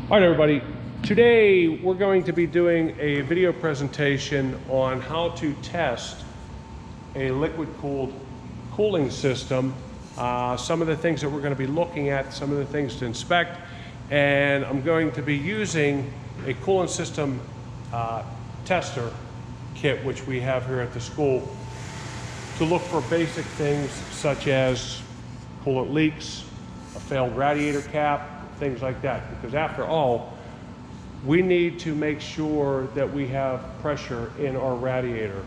All right, everybody. Today we're going to be doing a video presentation on how to test a liquid-cooled cooling system. Some of the things that we're going to be looking at, some of the things to inspect, and I'm going to be using a cooling system tester kit, which we have here at the school, to look for basic things such as coolant leaks, a failed radiator cap, things like that. Because after all, we need to make sure that we have pressure in our radiator.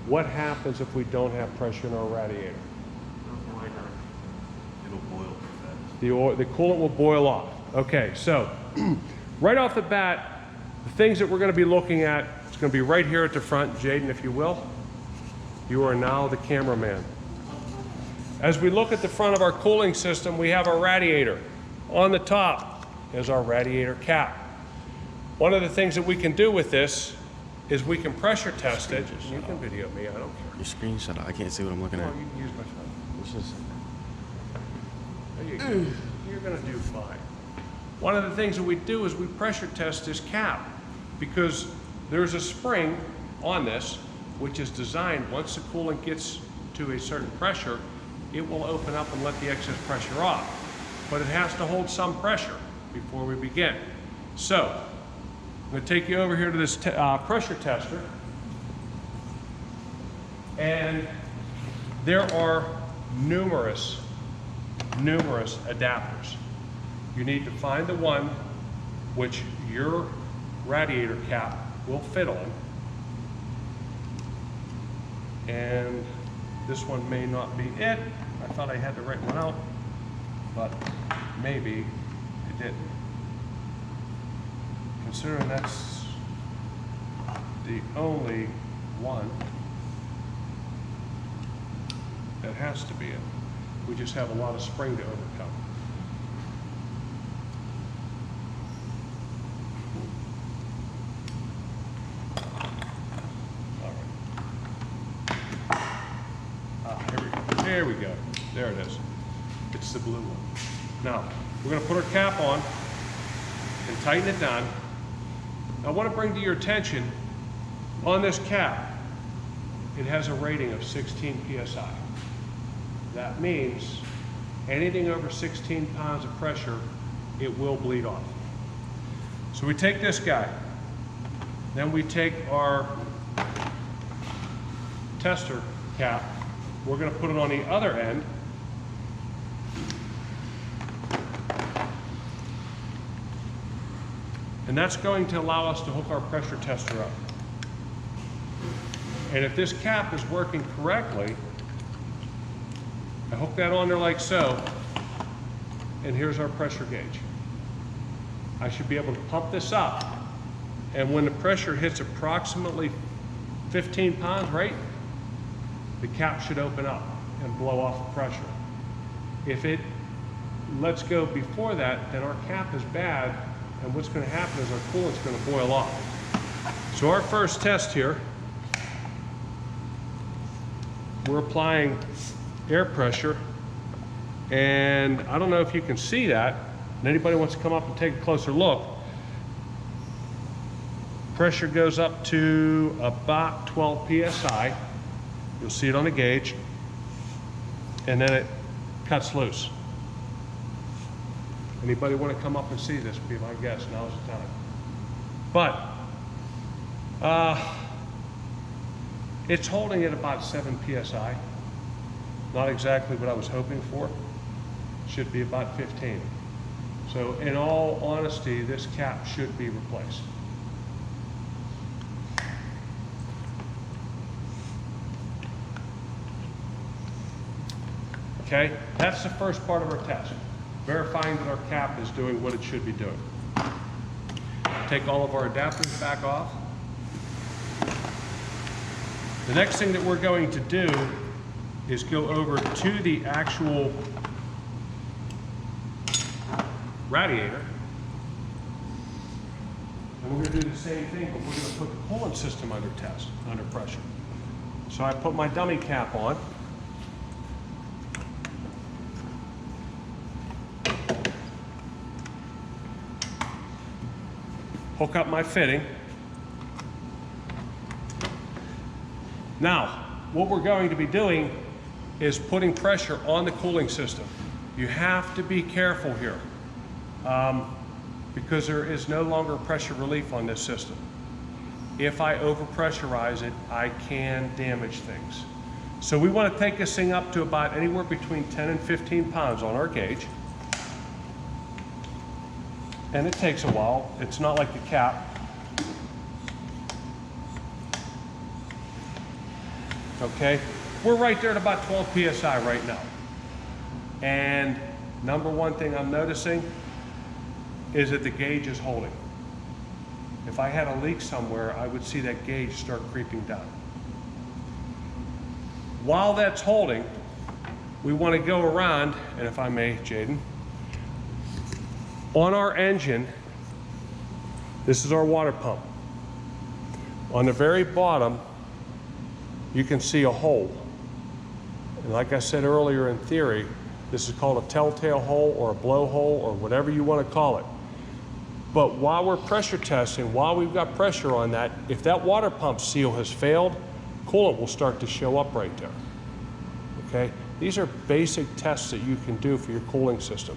What happens if we don't have pressure in our radiator? It'll boil. The coolant will boil off. Okay, so right off the bat, the things that we're going to be looking at, it's going to be right here at the front. Jaden, if you will. You are now the cameraman. As we look at the front of our cooling system, we have our radiator. On the top is our radiator cap. One of the things that we can do with this is we can pressure test it. You can video me, I don't care. Your screen shut off. I can't see what I'm looking at. Oh, you can use my phone. What's this? There you go. You're gonna do fine. One of the things that we do is we pressure test this cap because there's a spring on this which is designed, once the coolant gets to a certain pressure, it will open up and let the excess pressure off. But it has to hold some pressure before we begin. So, I'm going to take you over here to this pressure tester. And there are numerous adapters. You need to find the one which your radiator cap will fit on. And this one may not be it. I thought I had the right one out, but maybe it didn't. Considering that's the only one that has to be it. We just have a lot of spring to overcome. All right. Here we go. There it is. It's the blue one. Now, we're going to put our cap on and tighten it down. I want to bring to your attention, on this cap, it has a rating of 16 PSI. That means anything over 16 pounds of pressure, it will bleed off. So we take this guy, then we take our tester cap, we're going to put it on the other end. And that's going to allow us to hook our pressure tester up. And if this cap is working correctly, I hook that on there like so, and here's our pressure gauge. I should be able to pump this up, and when the pressure hits approximately 15 pounds, right, the cap should open up and blow off the pressure. If it lets go before that, then our cap is bad, and what's going to happen is our coolant's going to boil off. So our first test here, we're applying air pressure, and I don't know if you can see that, and anybody wants to come up and take a closer look. Pressure goes up to about 12 PSI. You'll see it on the gauge, and then it cuts loose. Anybody want to come up and see this? Be my guest. Now's the time. But it's holding at about 7 PSI. Not exactly what I was hoping for. Should be about 15. So in all honesty, this cap should be replaced. Okay, that's the first part of our test. Verifying that our cap is doing what it should be doing. Take all of our adapters back off. The next thing that we're going to do is go over to the actual radiator. And we're going to do the same thing, but we're going to put the coolant system under test, under pressure. So I put my dummy cap on. hook up my fitting. Now, what we're going to be doing is putting pressure on the cooling system. You have to be careful here because there is no longer pressure relief on this system. If I overpressurize it, I can damage things. So we want to take this thing up to about anywhere between 10 and 15 pounds on our gauge. And it takes a while. It's not like the cap. Okay, we're right there at about 12 PSI right now. And number one thing I'm noticing is that the gauge is holding. If I had a leak somewhere, I would see that gauge start creeping down. While that's holding, we want to go around, and if I may, Jaden, on our engine, this is our water pump. On the very bottom, you can see a hole. And like I said earlier in theory, this is called a telltale hole or a blowhole or whatever you want to call it. But while we're pressure testing, while we've got pressure on that, if that water pump seal has failed, coolant will start to show up right there. Okay? These are basic tests that you can do for your cooling system.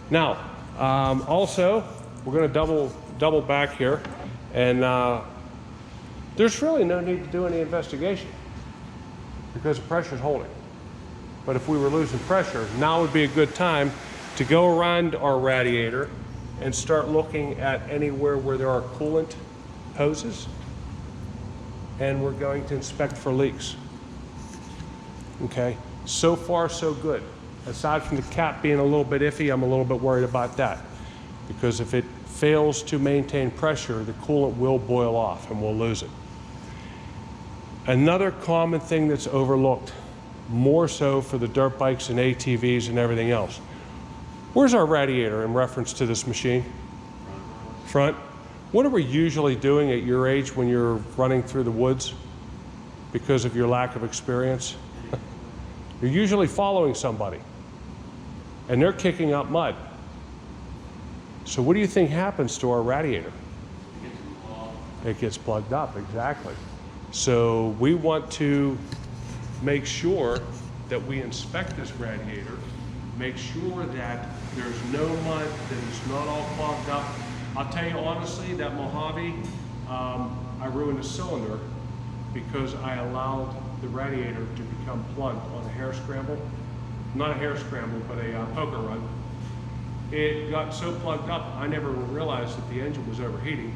Now, also, we're going to double back here, and there's really no need to do any investigation because the pressure's holding. But if we were losing pressure, now would be a good time to go around our radiator and start looking at anywhere where there are coolant hoses, and we're going to inspect for leaks. Okay, so far so good. Aside from the cap being a little bit iffy, I'm a little bit worried about that, because if it fails to maintain pressure, the coolant will boil off and we'll lose it. Another common thing that's overlooked, more so for the dirt bikes and ATVs and everything else. Where's our radiator in reference to this machine? Front. What are we usually doing at your age when you're running through the woods because of your lack of experience? You're usually following somebody and they're kicking up mud. So what do you think happens to our radiator? It gets plugged up, exactly. So we want to make sure that we inspect this radiator, make sure that there's no mud, that it's not all clogged up. I'll tell you honestly, that Mojave, I ruined a cylinder because I allowed the radiator to become plugged on a hair scramble. Not a hair scramble, but a poker run. It got so plugged up, I never realized that the engine was overheating.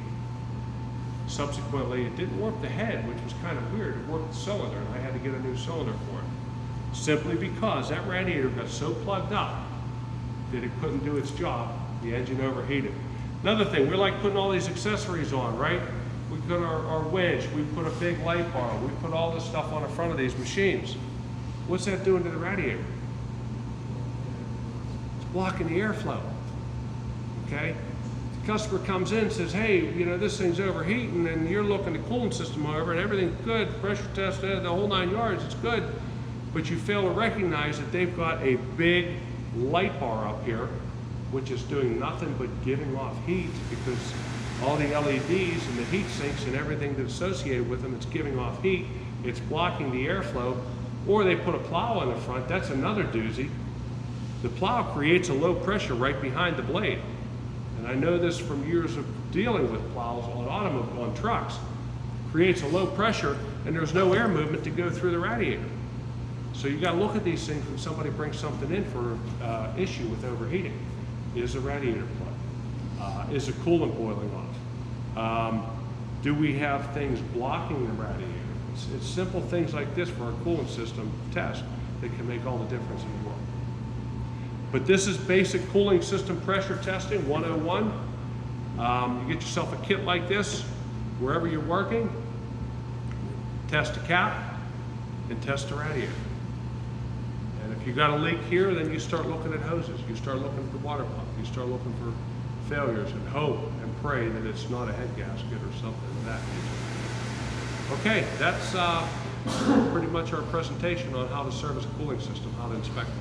Subsequently, it didn't warp the head, which was kind of weird. It warped the cylinder, and I had to get a new cylinder for it. Simply because that radiator got so plugged up that it couldn't do its job, the engine overheated. Another thing, we like putting all these accessories on, right? We put our winch, we put a big light bar, we put all this stuff on the front of these machines. What's that doing to the radiator? It's blocking the airflow, okay? Customer comes in and says, hey, you know, this thing's overheating, and you're looking at the cooling system over and everything's good, pressure tested, the whole 9 yards, it's good, but you fail to recognize that they've got a big light bar up here, which is doing nothing but giving off heat because all the LEDs and the heat sinks and everything that's associated with them, it's giving off heat, it's blocking the airflow, or they put a plow on the front, that's another doozy. The plow creates a low pressure right behind the blade. And I know this from years of dealing with plows on trucks. Creates a low pressure and there's no air movement to go through the radiator. So you got to look at these things when somebody brings something in for issue with overheating. Is the radiator plugged? Is the coolant boiling off? Do we have things blocking the radiator? It's simple things like this for our coolant system test that can make all the difference in the world. But this is basic cooling system pressure testing 101. You get yourself a kit like this, wherever you're working, test the cap and test the radiator. And if you got a leak here, then you start looking at hoses, you start looking for water pump, you start looking for failures and hope and pray that it's not a head gasket or something of that nature. Okay, that's pretty much our presentation on how to service a cooling system, how to inspect it.